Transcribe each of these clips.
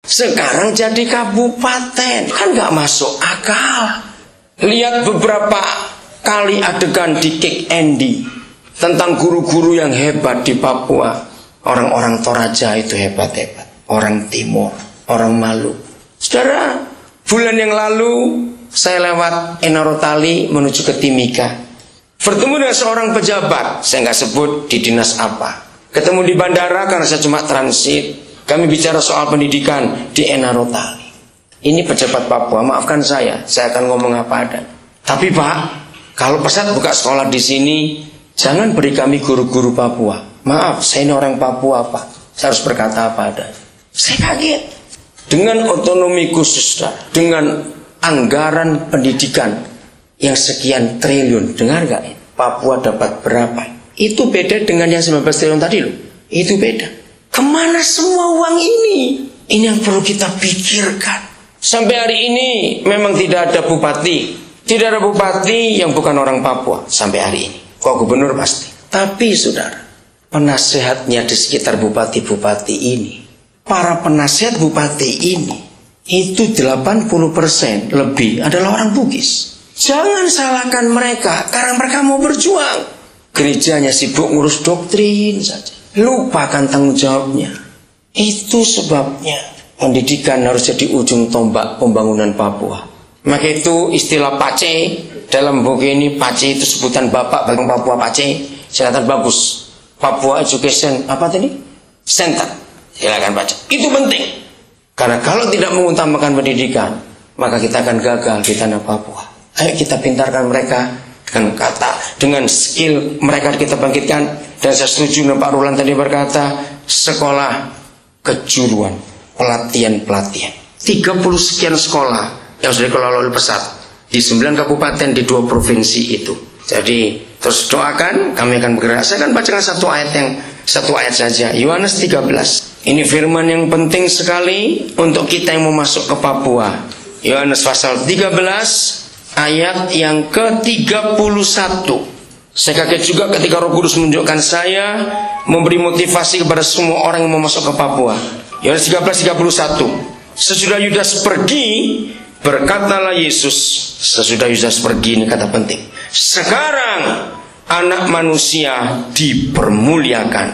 Sekarang jadi kabupaten. Kan gak masuk akal. Lihat beberapa kali adegan di Kick Andy tentang guru-guru yang hebat di Papua. Orang-orang Toraja itu hebat-hebat. Orang Timur, orang Maluku. Saudara, bulan yang lalu saya lewat Enarotali menuju ke Timika. Bertemu dengan seorang pejabat, saya nggak sebut di dinas apa. Ketemu di bandara karena saya cuma transit. Kami bicara soal pendidikan di Enarotali. Ini pejabat Papua, maafkan saya akan ngomong apa adanya. Tapi Pak, kalau pesat buka sekolah di sini, jangan beri kami guru-guru Papua. Maaf, saya ini orang Papua Pak. Saya harus berkata apa adanya. Saya kaget. Dengan otonomi khusus, dengan anggaran pendidikan yang sekian triliun, dengar gak? Papua dapat berapa? Itu beda dengan yang 19 triliun tadi loh. Itu beda. Kemana semua uang ini? Ini yang perlu kita pikirkan. Sampai hari ini memang tidak ada bupati. Tidak ada bupati yang bukan orang Papua. Sampai hari ini. Kok gubernur pasti. Tapi saudara, penasehatnya di sekitar bupati-bupati ini, para penasehat bupati ini, itu 80% lebih adalah orang Bugis. Jangan salahkan mereka, karena mereka mau berjuang. Gerejanya sibuk ngurus doktrin saja. Lupakan tanggung jawabnya. Itu sebabnya pendidikan harus jadi ujung tombak pembangunan Papua. Maka itu istilah Pace, dalam buku ini Pace itu sebutan bapak bagi Papua. Pace, silakan bagus. Papua Education, apa tadi? Center. Silakan baca. Itu penting. Karena kalau tidak mengutamakan pendidikan, maka kita akan gagal di tanah Papua. Ayo kita pintarkan mereka dengan kata, dengan skill mereka kita bangkitkan. Dan saya setuju dengan Pak Rulan tadi berkata, sekolah kejuruan, pelatihan-pelatihan. 30 sekian sekolah yang sudah dikelola oleh Pesat di 9 kabupaten di 2 provinsi itu. Jadi terus doakan, kami akan bergerak. Saya akan bacakan satu ayat saja. Yohanes 13. Ini firman yang penting sekali untuk kita yang mau masuk ke Papua. Yohanes pasal 13 ayat yang ke-31. Saya kaget juga ketika Roh Kudus menunjukkan saya memberi motivasi kepada semua orang yang mau masuk ke Papua. Yohanes 13:31. Sesudah Yudas pergi, berkatalah Yesus. Sesudah Yudas pergi, ini kata penting. Sekarang anak manusia dipermuliakan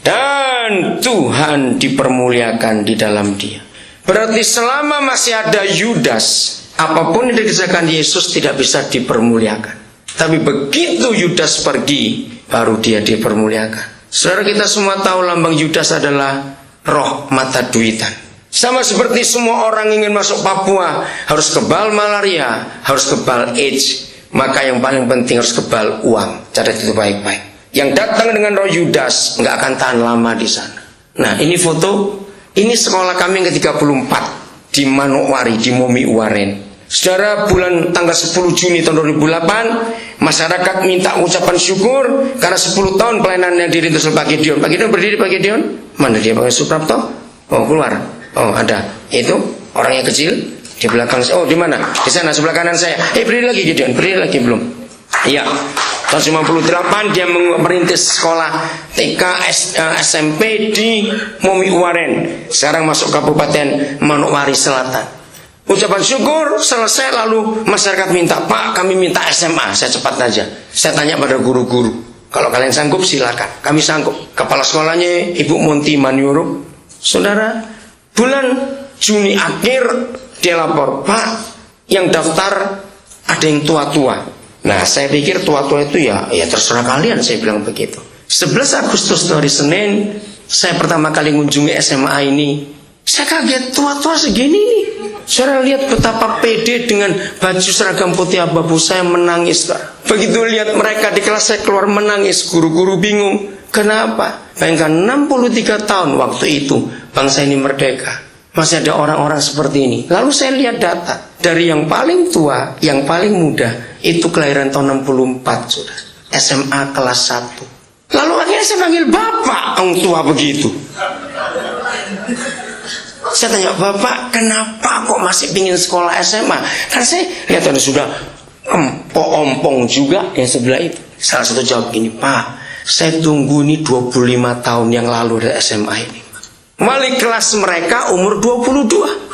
dan Tuhan dipermuliakan di dalam dia. Berarti selama masih ada Yudas, apapun yang dikerjakan Yesus tidak bisa dipermuliakan. Tapi begitu Yudas pergi, baru dia dipermuliakan. Saudara, kita semua tahu lambang Yudas adalah roh mata duitan. Sama seperti semua orang ingin masuk Papua, harus kebal malaria, harus kebal AIDS. Maka yang paling penting harus kebal uang. Catat itu baik-baik. Yang datang dengan roh Yudas nggak akan tahan lama di sana. Nah, ini foto. Ini sekolah kami yang ke-34 di Manokwari, di Momi Waren. Saudara, bulan tanggal 10 Juni tahun 2008, masyarakat minta ucapan syukur karena 10 tahun pelayanannya dirintis oleh Pak Gideon. Pak Gideon berdiri, Pak Gideon. Mana dia, Pak Suprapto? Oh, keluar. Oh, ada. Itu orangnya kecil di belakang. Oh, di mana? Di sana sebelah kanan saya. Berdiri lagi Gideon, berdiri lagi belum? Iya. Tahun 98 dia merintis sekolah TK SMP di Momi Waren. Sekarang masuk Kabupaten Manokwari Selatan. Ucapan syukur selesai, lalu masyarakat minta, Pak, kami minta SMA. Saya cepat saja. Saya tanya pada guru-guru, kalau kalian sanggup silakan. Kami sanggup. Kepala sekolahnya Ibu Monti Maniuruk. Saudara, bulan Juni akhir dia lapor, Pak, yang daftar ada yang tua-tua. Nah, saya pikir tua-tua itu ya terserah kalian, saya bilang begitu. 11 Agustus hari Senin, saya pertama kali mengunjungi SMA ini. Saya kaget, tua-tua segini nih. Saya lihat betapa pede dengan baju seragam putih abu-abu, saya menangis. Begitu lihat mereka di kelas saya keluar menangis, guru-guru bingung. Kenapa? Bayangkan 63 tahun waktu itu bangsa ini merdeka. Masih ada orang-orang seperti ini. Lalu saya lihat data. Dari yang paling tua, yang paling muda, itu kelahiran tahun 64, sudah. SMA kelas 1. Lalu akhirnya saya panggil Bapak, orang tua begitu. Saya tanya, Bapak, kenapa kok masih pingin sekolah SMA? Kan saya lihat ada sudah ompong juga yang sebelah itu. Salah satu jawab gini, Pak, saya tunggu ini 25 tahun yang lalu dari SMA ini. Wali kelas mereka umur 22.